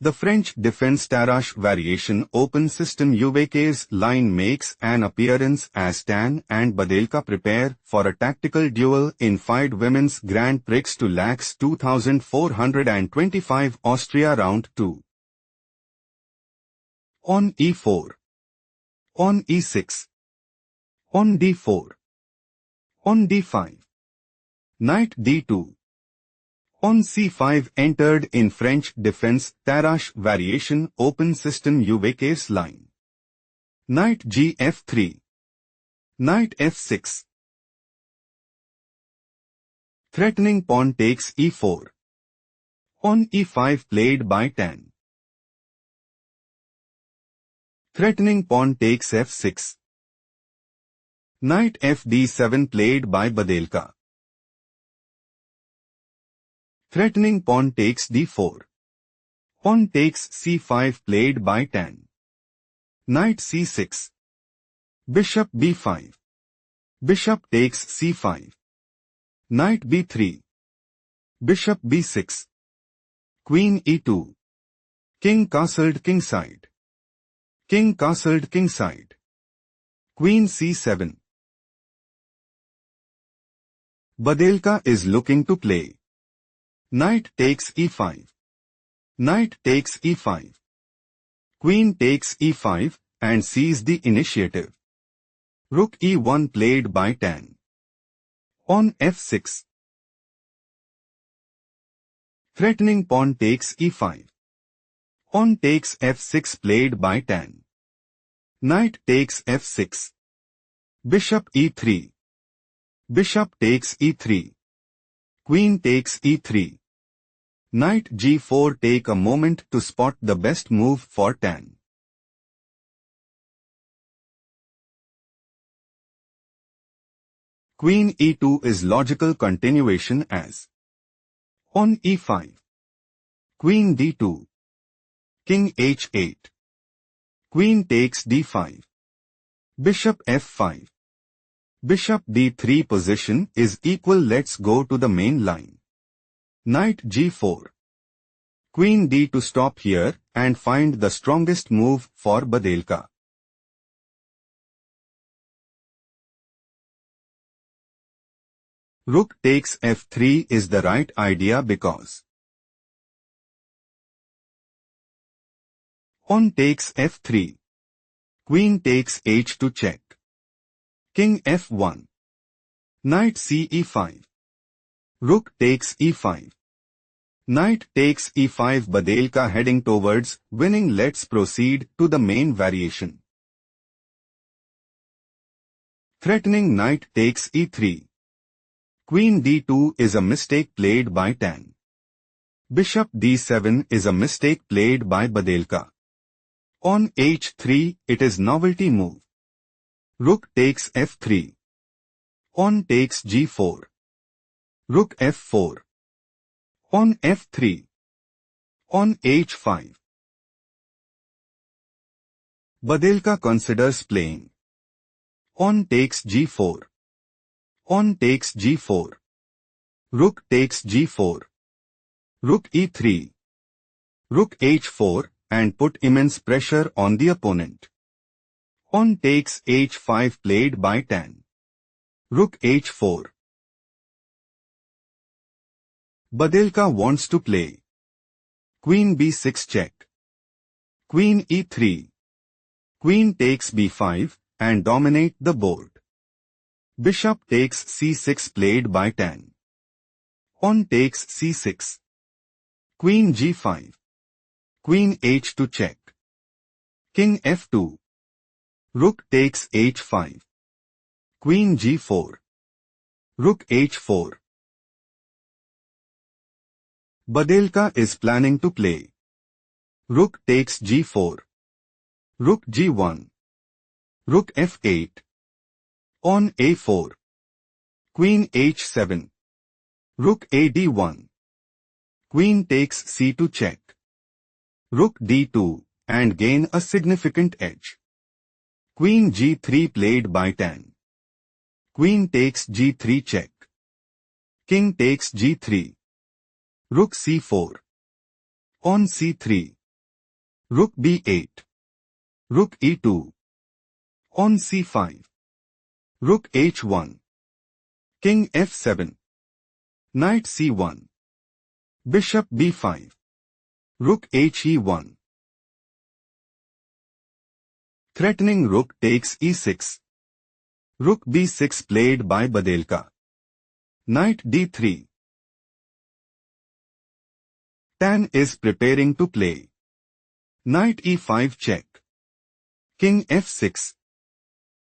The French defense Tarrasch variation open system Chessian line makes an appearance as Tan and Badelka prepare for a tactical duel in Fide Women's Grand Prix to lakhs 2425 Austria round 2. On e4. On e6. On d4. On d5. Knight d2. On c5 entered in French defense Tarrasch variation open system Chessian line. Knight gf3. Knight f6. Threatening pawn takes e4. On e5 played by Tan. Threatening pawn takes f6. Knight fd7 played by Badelka. Threatening pawn takes d4. Pawn takes c5 played by Tan. Knight c6. Bishop b5. Bishop takes c5. Knight b3. Bishop b6. Queen e2. King castled kingside. King castled kingside. Queen c7. Badelka is looking to play. Knight takes e5. Knight takes e5. Queen takes e5 and seizes the initiative. Rook e1 played by Tan. On f6. Threatening pawn takes e5. Pawn takes f6 played by Tan. Knight takes f6. Bishop e3. Bishop takes e3. Queen takes e3. Knight g4. Take a moment to spot the best move for Tan. Queen e2 is logical continuation as on e5. Queen d2. King h8. Queen takes d5. Bishop f5. Bishop d3 position is equal. Let's go to the main line. Knight g4. Queen d to stop here and find the strongest move for Badelka. Rook takes f3 is the right idea because pawn takes f3. Queen takes h to check. King f1. Knight ce5. Rook takes e5. Knight takes e5. Badelka heading towards winning. Let's proceed to the main variation. Threatening knight takes e3. Queen d2 is a mistake played by Tan. Bishop d7 is a mistake played by Badelka. On h3 it is novelty move. Rook takes f3. Pawn takes g4. Rook f4. On f3. On h5. Badelka considers playing. Pawn takes g4. Pawn takes g4. Rook takes g4. Rook e3. Rook h4 and put immense pressure on the opponent. Pawn takes h5 played by Tan. Rook h4. Badelka wants to play. Queen b6 check. Queen e3. Queen takes b5 and dominate the board. Bishop takes c6 played by Tan. Pawn takes c6. Queen g5. Queen h2 check. King f2. Rook takes h5. Queen g4. Rook h4. Badelka is planning to play. Rook takes g4. Rook g1. Rook f8. On a4. Queen h7. Rook ad1. Queen takes c2 check. Rook d2 and gain a significant edge. Queen g3 played by Tan. Queen takes g3 check. King takes g3. Rook c4. On c3. Rook b8. Rook e2. On c5. Rook h1. King f7. Knight c1. Bishop b5. Rook he1. Threatening rook takes e6. Rook b6 played by Badelka. Knight d3. Tan is preparing to play. Knight e5 check. King f6.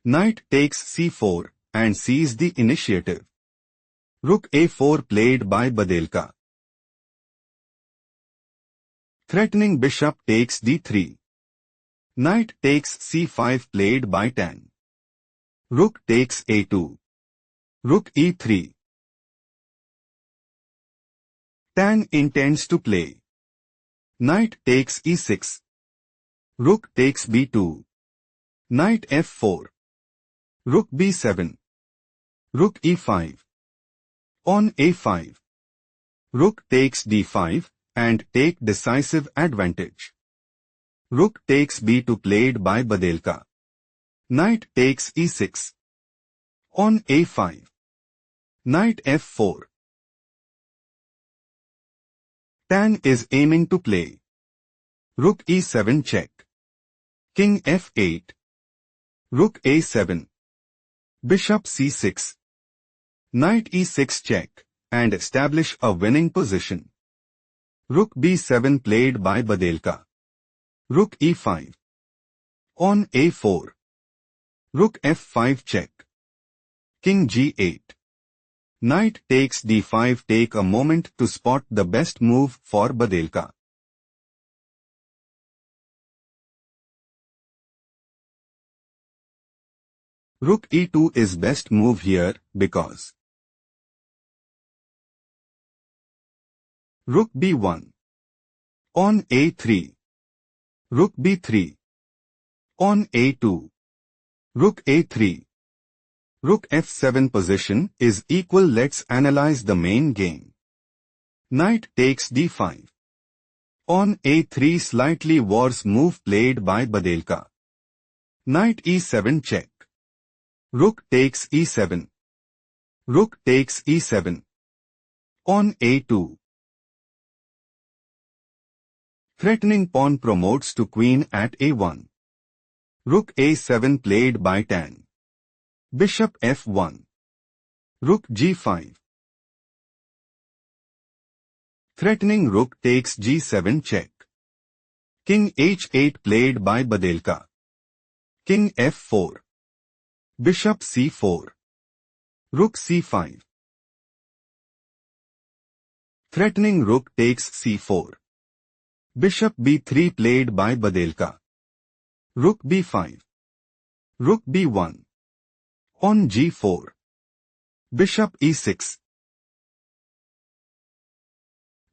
Knight takes c4 and seizes the initiative. Rook a4 played by Badelka. Threatening bishop takes d3. Knight takes c5 played by Tan. Rook takes a2. Rook e3. Tan intends to play. Knight takes e6. Rook takes b2. Knight f4. Rook b7. Rook e5. On a5. Rook takes d5 and take decisive advantage. Rook takes b2 played by Badelka. Knight takes e6. On a5. Knight f4. Tan is aiming to play. Rook e7 check. King f8. Rook a7. Bishop c6. Knight e6 check, and establish a winning position. Rook b7 played by Badelka. Rook e5. On a4. Rook f5 check. King g8. Knight takes d5. Take a moment to spot the best move for Badelka. Rook e2 is best move here because Rook b1. On a3. Rook b3. On a2. Rook a3. Rook f7 position is equal. Let's analyze the main game. Knight takes d5. On a3 slightly worse move played by Badelka. Knight e7 check. Rook takes e7. Rook takes e7. On a2. Threatening pawn promotes to queen at a1. Rook a7 played by Tan. Bishop f1. Rook g5. Threatening rook takes g7 check. King h8 played by Badelka. King f4. Bishop c4. Rook c5. Threatening rook takes c4. Bishop b3 played by Badelka. Rook b5. Rook b1. On g4. Bishop e6.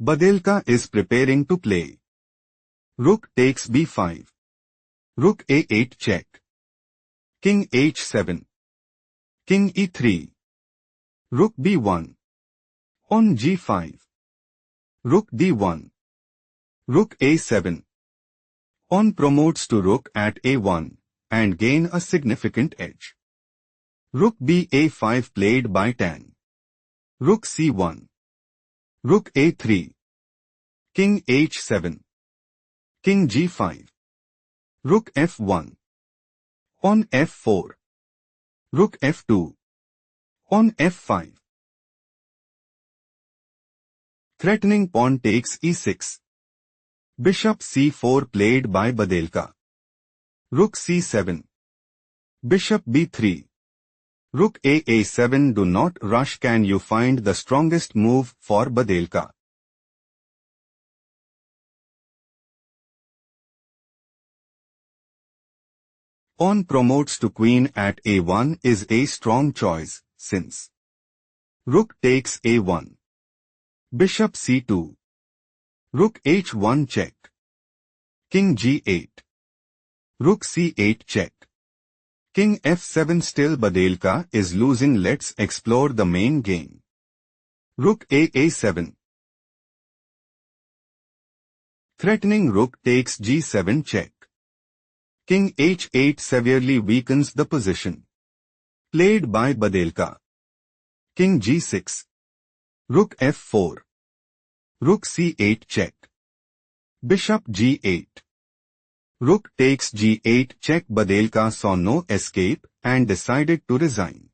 Badelka is preparing to play. Rook takes b5. Rook a8 check. King h7. King e3. Rook b1. On g5. Rook d1. Rook a7. On promotes to rook at a1 and gain a significant edge. Rook ba5 played by Tan. Rook c1. Rook a3. King h7. King g5. Rook f1. On f4. Rook f2. On f5. Threatening pawn takes e6. Bishop c4 played by Badelka. Rook c7. Bishop b3. Rook a7. Do not rush. Can you find the strongest move for Badelka? Pawn promotes to queen at a1 is a strong choice, since rook takes a1. Bishop c2. Rook h1 check. King g8. Rook c8 check. King f7. Still Badelka is losing. Let's explore the main game. Rook a7. Threatening rook takes g7 check. King h8 severely weakens the position. Played by Badelka. King g6. Rook f4. Rook c8 check. Bishop g8. Rook takes g8 check. Badelka saw no escape and decided to resign.